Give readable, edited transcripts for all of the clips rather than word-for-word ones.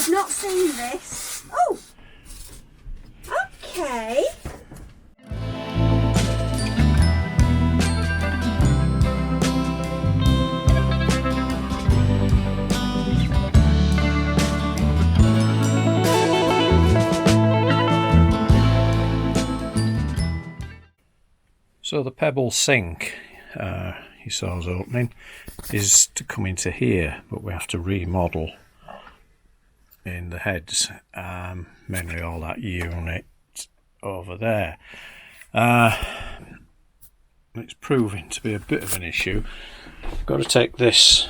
I've not seen this. Oh, okay. So the pebble sink you saw us opening is to come into here, but we have to remodel in the heads, mainly all that unit over there. It's proving to be a bit of an issue. I've got to take this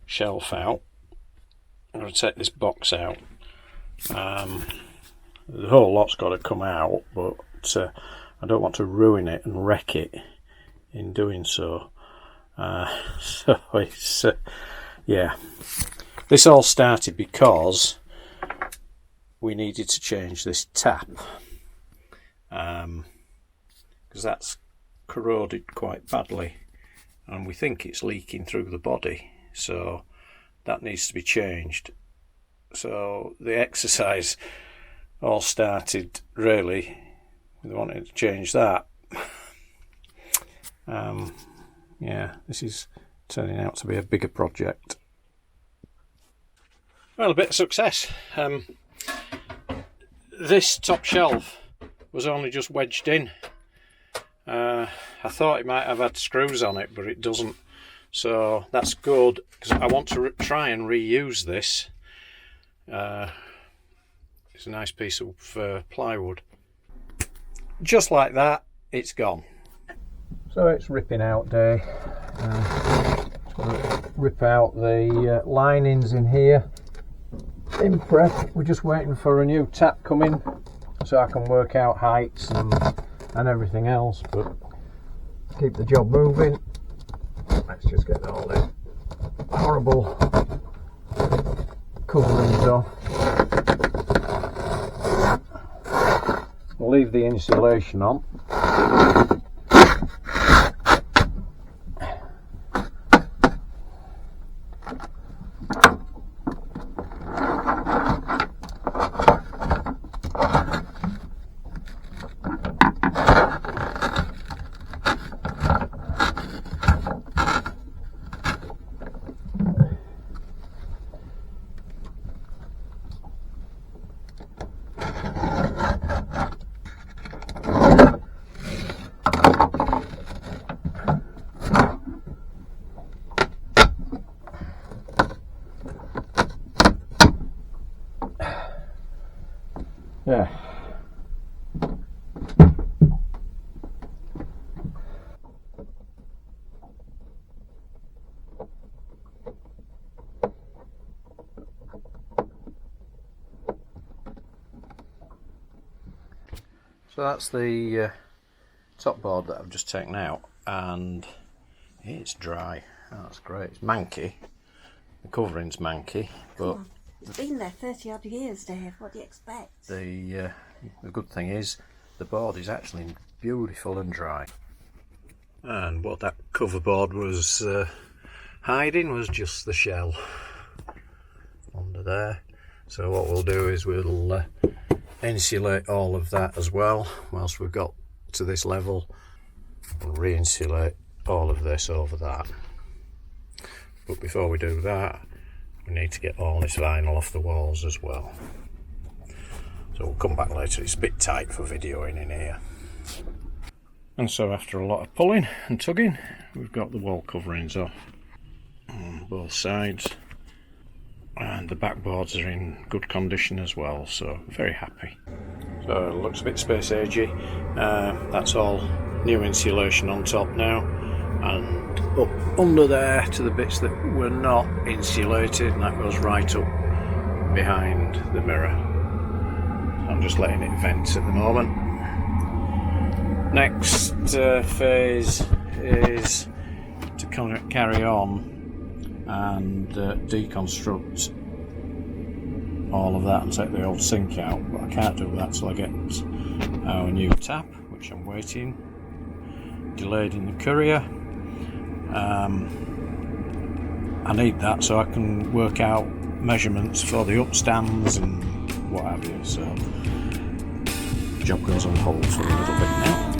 shelf out. I've got to take this box out. The whole lot's got to come out, but I don't want to ruin it and wreck it in doing so. So it's yeah. This all started because we needed to change this tap, because that's corroded quite badly, and we think it's leaking through the body, so that needs to be changed. So the exercise all started really with wanting to change that. Yeah, this is turning out to be a bigger project. Well, a bit of success. This top shelf was only just wedged in. I thought it might have had screws on it, but it doesn't. So that's good, because I want to try and reuse this. It's a nice piece of plywood. Just like that, it's gone. So it's ripping out day. Just going to rip out the linings in here in prep. We're just waiting for a new tap coming so I can work out heights and everything else, but keep the job moving. Let's just get all this horrible coverings off. We'll leave the insulation on. Yeah. So that's the top board that I've just taken out, and it's dry. Oh, that's great. It's manky. The covering's manky, but it's been there 30 odd years, Dave. What do you expect? The good thing is the board is actually beautiful and dry. And what that cover board was hiding was just the shell under there. So what we'll do is we'll insulate all of that as well. Whilst we've got to this level, we'll re-insulate all of this over that. But before we do that, we need to get all this vinyl off the walls as well. So we'll come back later. It's a bit tight for videoing in here. And so after a lot of pulling and tugging, we've got the wall coverings off on both sides, and the backboards are in good condition as well, so very happy. So it looks a bit space agey. That's all new insulation on top now, and up under there to the bits that were not insulated, and that goes right up behind the mirror. I'm just letting it vent at the moment. Next phase is to carry on and deconstruct all of that and take the old sink out, but I can't do that till I get our new tap, which I'm waiting, delayed in the courier. I need that so I can work out measurements for the upstands and what have you, so job goes on hold for a little bit now.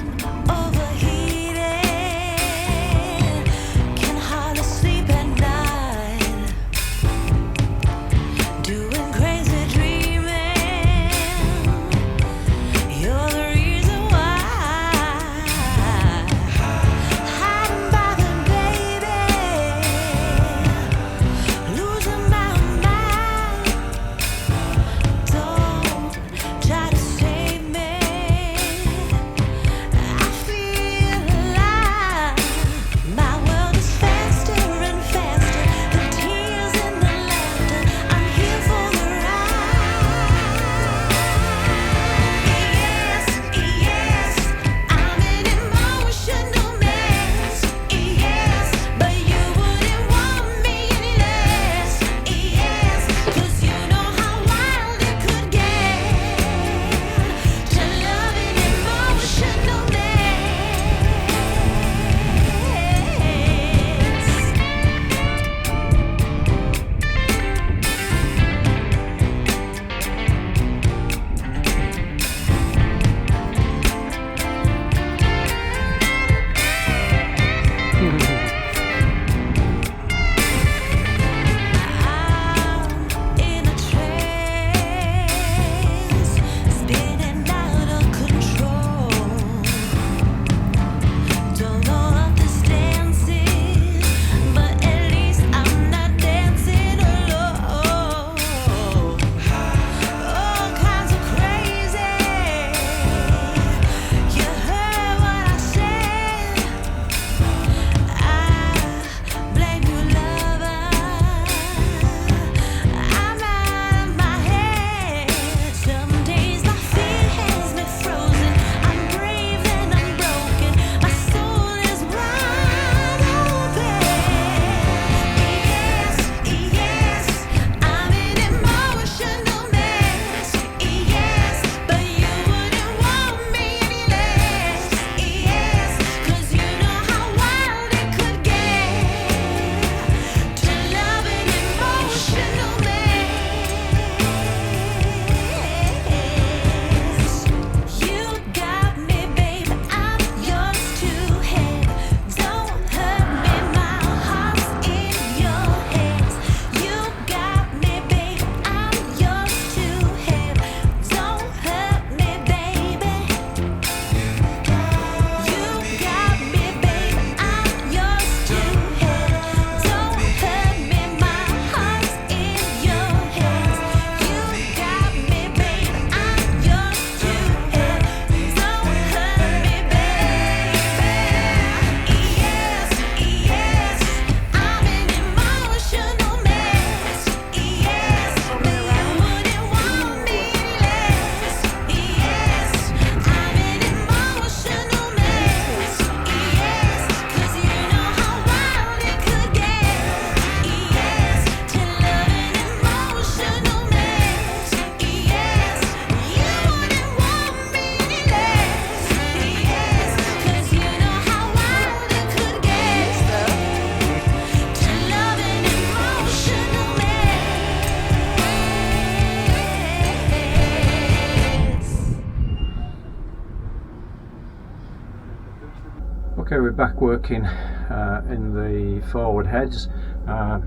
Okay, we're back working in the forward heads. I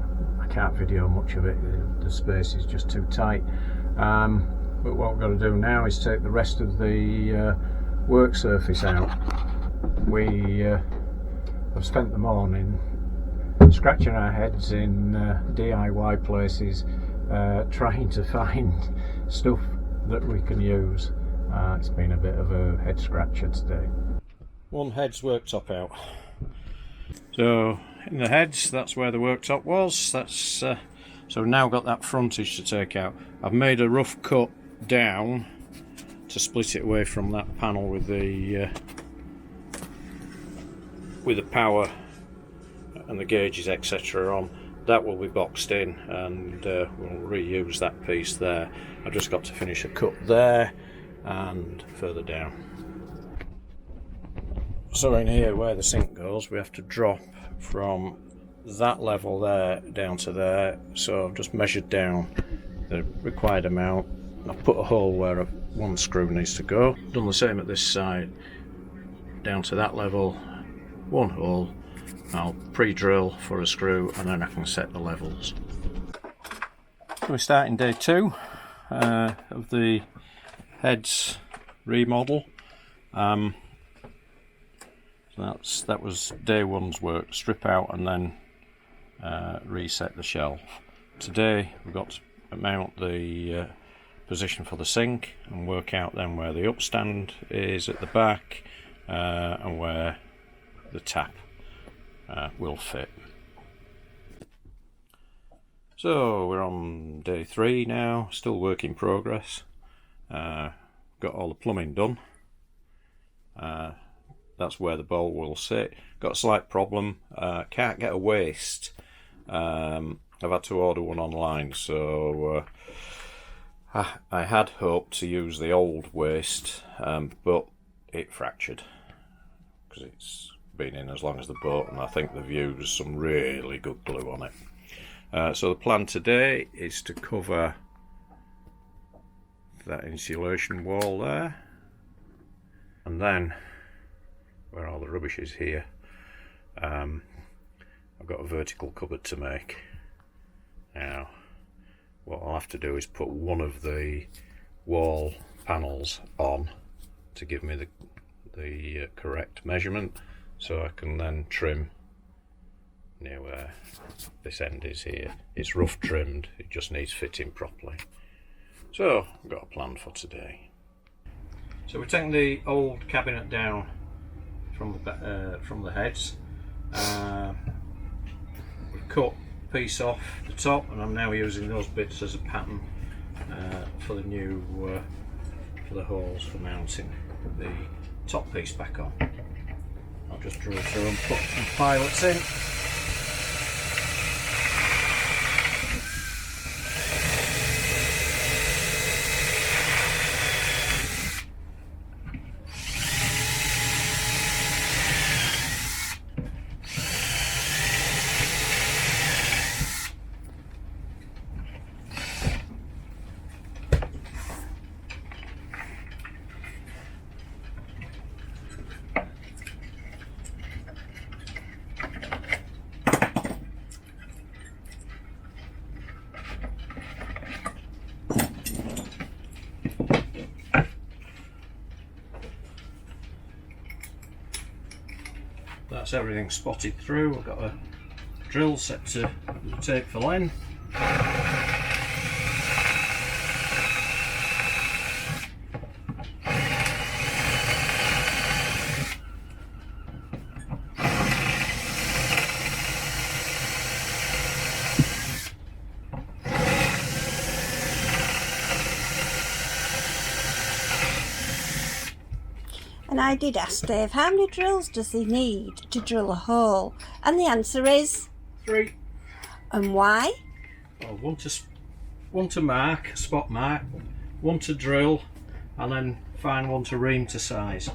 can't video much of it, the space is just too tight. But what we're going to do now is take the rest of the work surface out. We have spent the morning scratching our heads in DIY places, trying to find stuff that we can use. It's been a bit of a head scratcher today. One head's worktop out. So in the heads, that's where the worktop was. That's so we've now got that frontage to take out. I've made a rough cut down to split it away from that panel with the power and the gauges etc. on. That will be boxed in, and we'll reuse that piece there. I've just got to finish a cut there and further down. So in here where the sink goes, we have to drop from that level there down to there, so I've just measured down the required amount. I've put a hole where one screw needs to go. Done the same at this side, down to that level, one hole. I'll pre-drill for a screw and then I can set the levels. So we're starting day 2 of the heads remodel. So that was day 1's work, strip out and then reset the shelf. Today we've got to mount the position for the sink and work out then where the upstand is at the back and where the tap will fit. So we're on day 3 now, still work in progress. Got all the plumbing done. That's where the bowl will sit. Got a slight problem, can't get a waste. I've had to order one online, so I had hoped to use the old waste, but it fractured because it's been in as long as the boat, and I think they've used some really good glue on it. So the plan today is to cover that insulation wall there, and then where all the rubbish is here, I've got a vertical cupboard to make. Now what I'll have to do is put one of the wall panels on to give me the correct measurement, so I can then trim near where this end is here. It's rough trimmed, it just needs fitting properly. So I've got a plan for today. So we're taking the old cabinet down from the heads. We've cut a piece off the top, and I'm now using those bits as a pattern for the new for the holes for mounting the top piece back on. I'll just drill through and put some pilots in. That's everything spotted through. I've got a drill set to tape for len. And I did ask Dave, how many drills does he need to drill a hole? And the answer is 3. And why? Well, one to mark, spot mark, one to drill, and then find one to ream to size.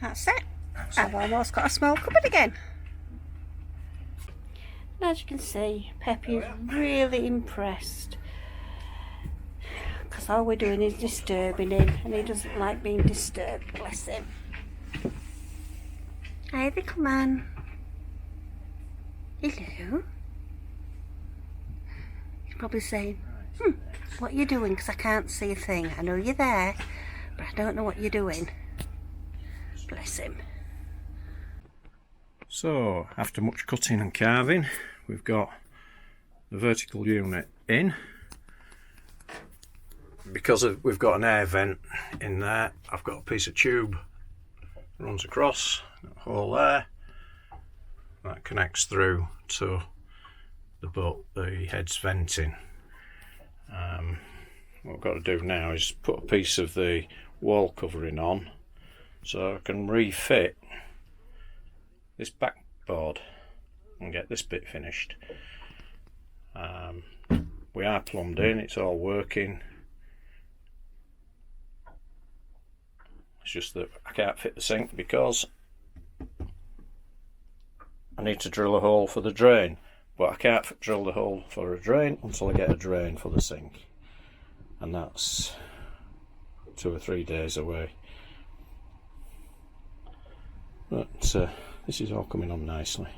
That's it. I've almost got a small cupboard again. And as you can see, Peppy's really impressed, because all we're doing is disturbing him, and he doesn't like being disturbed, bless him. Ivy, come on. Hello. He's probably saying, what are you doing? Because I can't see a thing. I know you're there, but I don't know what you're doing. Bless him. So after much cutting and carving, we've got the vertical unit in. Because we've got an air vent in there, I've got a piece of tube that runs across, a hole there, that connects through to the head's venting. What I've got to do now is put a piece of the wall covering on so I can refit this backboard and get this bit finished. We are plumbed in, it's all working. It's just that I can't fit the sink because I need to drill a hole for the drain, but I can't drill the hole for a drain until I get a drain for the sink, and that's 2 or 3 days away. But this is all coming on nicely.